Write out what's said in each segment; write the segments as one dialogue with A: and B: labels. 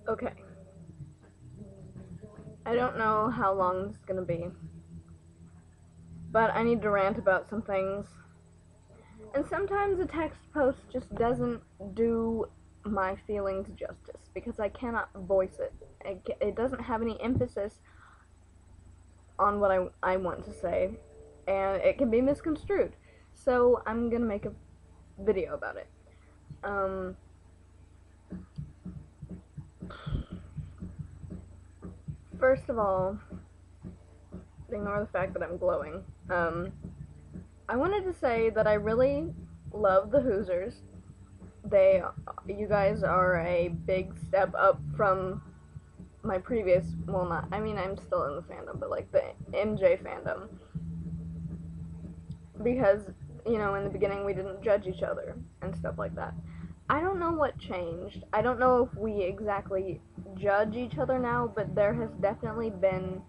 A: Okay. I don't know how long this is gonna be, but I need to rant about some things. And sometimes a text post just doesn't do my feelings justice because I cannot voice it. It doesn't have any emphasis on what I want to say, and it can be misconstrued. So I'm gonna make a video about it. First of all, ignore the fact that I'm glowing. I wanted to say that I really love the Hoosers. You guys are a big step up from my previous, well, not, I mean, I'm still in the fandom, but like the MJ fandom. Because, you know, in the beginning we didn't judge each other and stuff like that. I don't know what changed. I don't know if we exactly judge each other now, but there has definitely been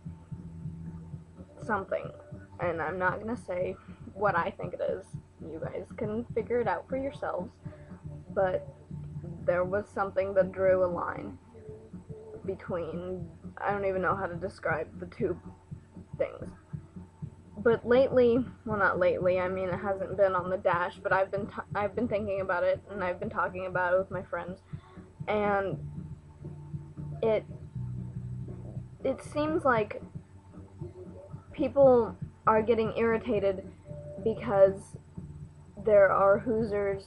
A: something. And I'm not gonna say what I think it is. You guys can figure it out for yourselves. But there was something that drew a line between, I don't even know how to describe the two things. But lately, well, not lately, I mean, it hasn't been on the dash, but I've been thinking about it, and I've been talking about it with my friends, and it seems like people are getting irritated because there are Hoosers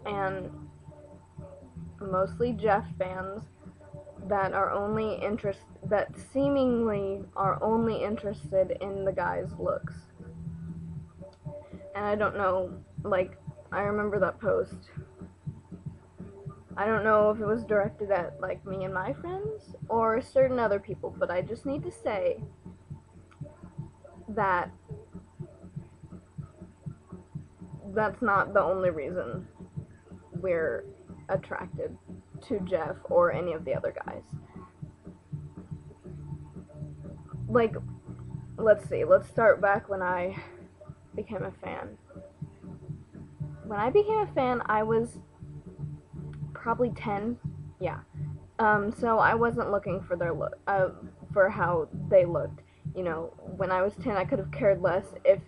A: and mostly Jeff fans that seemingly are only interested in the guy's looks. And I don't know, like, I remember that post. I don't know if it was directed at, like, me and my friends, or certain other people, but I just need to say that that's not the only reason we're attracted to Jeff or any of the other guys. Like, let's see, let's start back when I became a fan. When I became a fan, I was probably 10, yeah. So I wasn't looking for their look, for how they looked. You know, when I was 10, I could have cared less if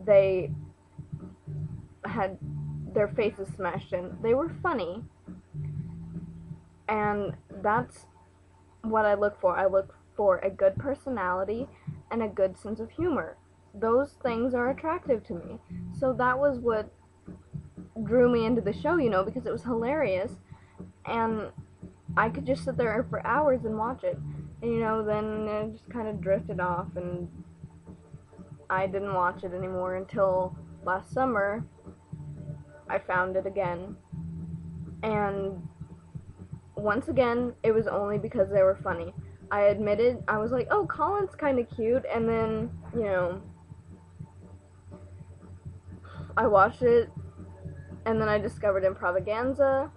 A: they had their faces smashed in. They were funny, and that's what I look for. I look for a good personality and a good sense of humor. Those things are attractive to me. So that was what drew me into the show, you know, because it was hilarious, and I could just sit there for hours and watch it. And, you know, then it just kind of drifted off, and I didn't watch it anymore until last summer. I found it again, and once again, it was only because they were funny. I admitted, I was like, oh, Colin's kind of cute, and then, you know, I watched it, and then I discovered Improvaganza,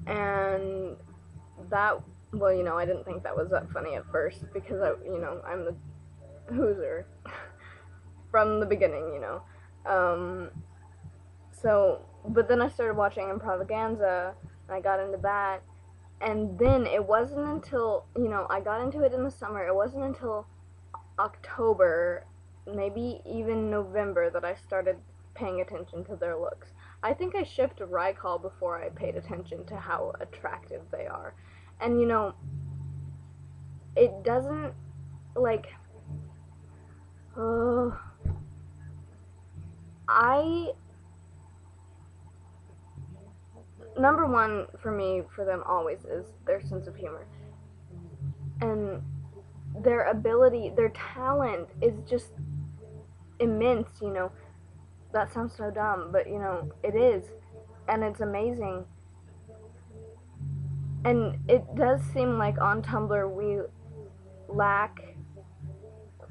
A: and that, well, you know, I didn't think that was that funny at first, because, I'm the Hooser from the beginning, you know. But then I started watching Improvaganza, and I got into that, and then it wasn't until, you know, I got into it in the summer, it wasn't until October, maybe even November, that I started paying attention to their looks. I think I shipped a Rykal before I paid attention to how attractive they are. And, you know, it doesn't, like, number one for me, for them always, is their sense of humor. And their ability, their talent is just immense, you know. That sounds so dumb, but, you know, it is. And it's amazing. And it does seem like on Tumblr we lack,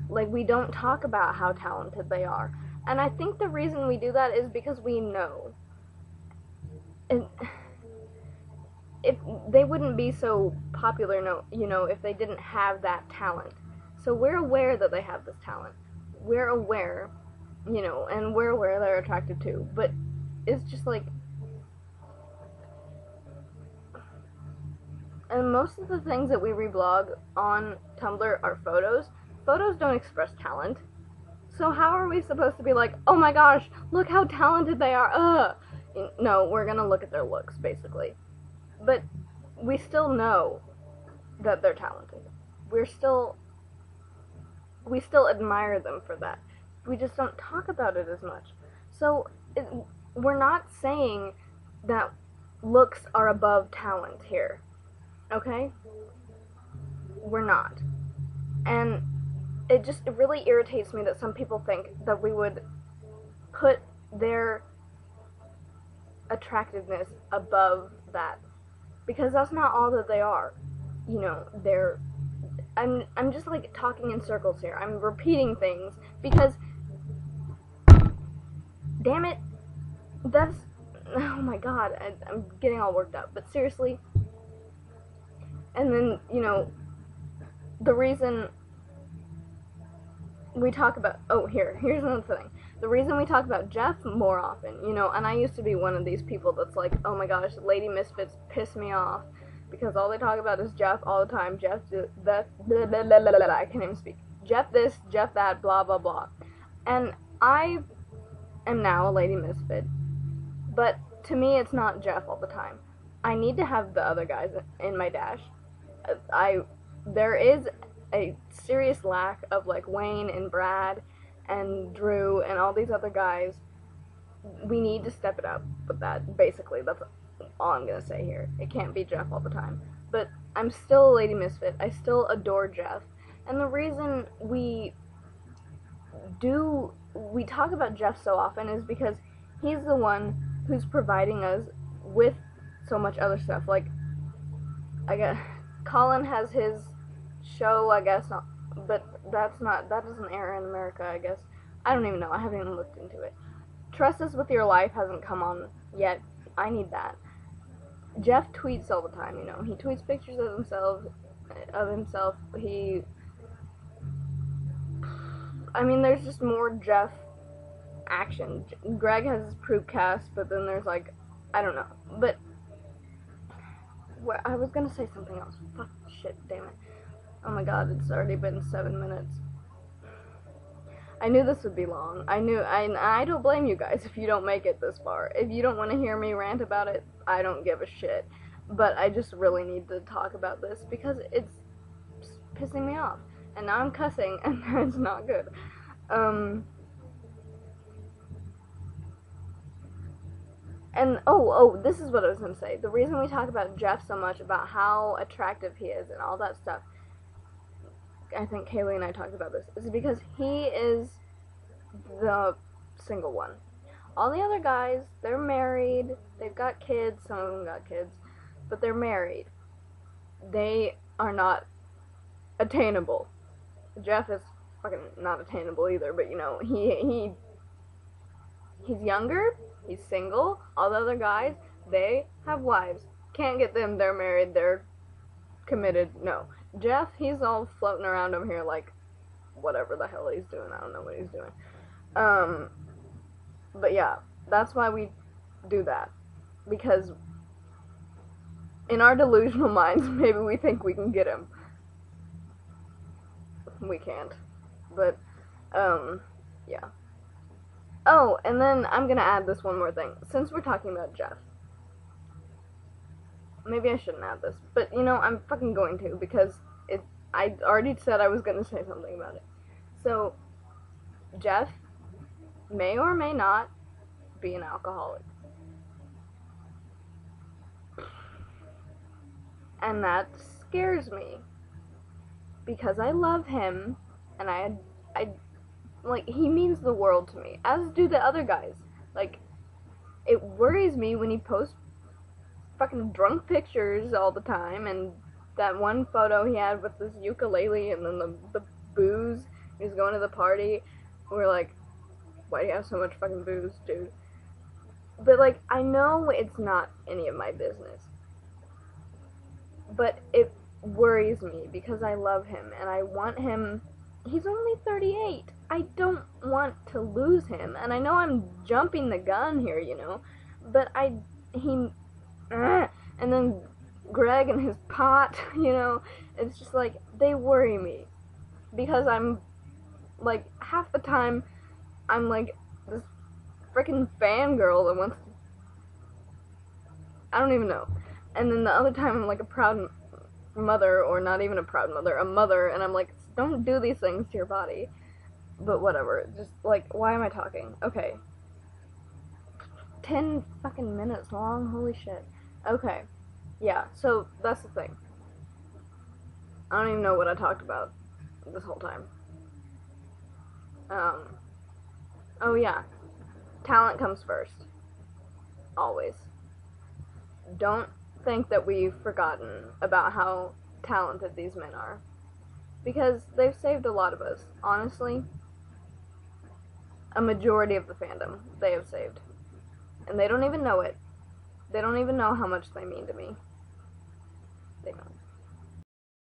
A: like, we don't talk about how talented they are. And I think the reason we do that is because we know. And if they wouldn't be so popular, no, you know, if they didn't have that talent. So we're aware that they have this talent. We're aware, you know, and we're aware they're attractive too. But it's just like, And most of the things that we reblog on Tumblr are photos. Photos don't express talent. So how are we supposed to be like, oh my gosh, look how talented they are, No, we're gonna look at their looks, basically. But we still know that they're talented. We still admire them for that. We just don't talk about it as much. So we're not saying that looks are above talent here. Okay? We're not. And it really irritates me that some people think that we would put their attractiveness above that. Because that's not all that they are. You know, I'm just like talking in circles here. I'm repeating things because, damn it, oh my god, I'm getting all worked up. But seriously, and then, you know, the reason we talk about, here's another thing. The reason we talk about Jeff more often, you know, and I used to be one of these people that's like, oh my gosh, Lady Misfits piss me off, because all they talk about is Jeff all the time. Jeff that, blah, blah, blah, blah, blah, I can't even speak. Jeff this, Jeff that, blah, blah, blah. And I am now a Lady Misfit, but to me it's not Jeff all the time. I need to have the other guys in my dash. There is a serious lack of, like, Wayne and Brad and Drew and all these other guys. We need to step it up with that, basically. That's all I'm gonna say here. It can't be Jeff all the time. But I'm still a Lady Misfit. I still adore Jeff. And the reason we talk about Jeff so often is because he's the one who's providing us with so much other stuff. Like, I guess Colin has his show, I guess, but that doesn't air in America, I guess. I don't even know. I haven't even looked into it. Trust Us With Your Life hasn't come on yet. I need that. Jeff tweets all the time, you know. He tweets pictures of himself. I mean, there's just more Jeff action. Greg has his Proopcast, but then there's, like, I don't know. But I was gonna say something else. Fuck, shit, damn it. Oh my god, it's already been 7 minutes. I knew this would be long. I don't blame you guys if you don't make it this far. If you don't want to hear me rant about it, I don't give a shit. But I just really need to talk about this because it's pissing me off. And now I'm cussing, and that's not good. And, this is what I was going to say. The reason we talk about Jeff so much, about how attractive he is and all that stuff, I think Kaylee and I talked about this, is because he is the single one. All the other guys, they're married, they've got kids, some of them got kids, but they're married. They are not attainable. Jeff is fucking not attainable either, but, you know, he's younger, he's single. All the other guys, they have wives. Can't get them, they're married, they're committed. No. Jeff, he's all floating around over here like whatever the hell he's doing. I don't know what he's doing. But yeah, that's why we do that. Because in our delusional minds, maybe we think we can get him. We can't. But, yeah. Oh, and then I'm gonna add this one more thing. Since we're talking about Jeff, maybe I shouldn't add this, but, you know, I'm fucking going to, because I already said I was gonna say something about it. So, Jeff may or may not be an alcoholic. And that scares me, because I love him, and I like, he means the world to me, as do the other guys. Like, it worries me when he posts fucking drunk pictures all the time, and that one photo he had with this ukulele, and then the booze, he was going to the party. We're like, why do you have so much fucking booze, dude? But, like, I know it's not any of my business, but it worries me, because I love him, and I want him. He's only 38. I don't want to lose him, and I know I'm jumping the gun here, you know, but and then Greg and his pot, you know, it's just like, they worry me, because I'm, like, half the time, I'm like, this freaking fangirl that wants to, I don't even know, and then the other time I'm like a proud mother, or not even a proud mother, a mother, and I'm like, don't do these things to your body, but whatever, just, like, why am I talking? Okay. 10 fucking minutes long? Holy shit. Okay. Yeah, so that's the thing. I don't even know what I talked about this whole time. Oh yeah. Talent comes first. Always. Don't think that we've forgotten about how talented these men are. Because they've saved a lot of us. Honestly, a majority of the fandom they have saved. And they don't even know it. They don't even know how much they mean to me.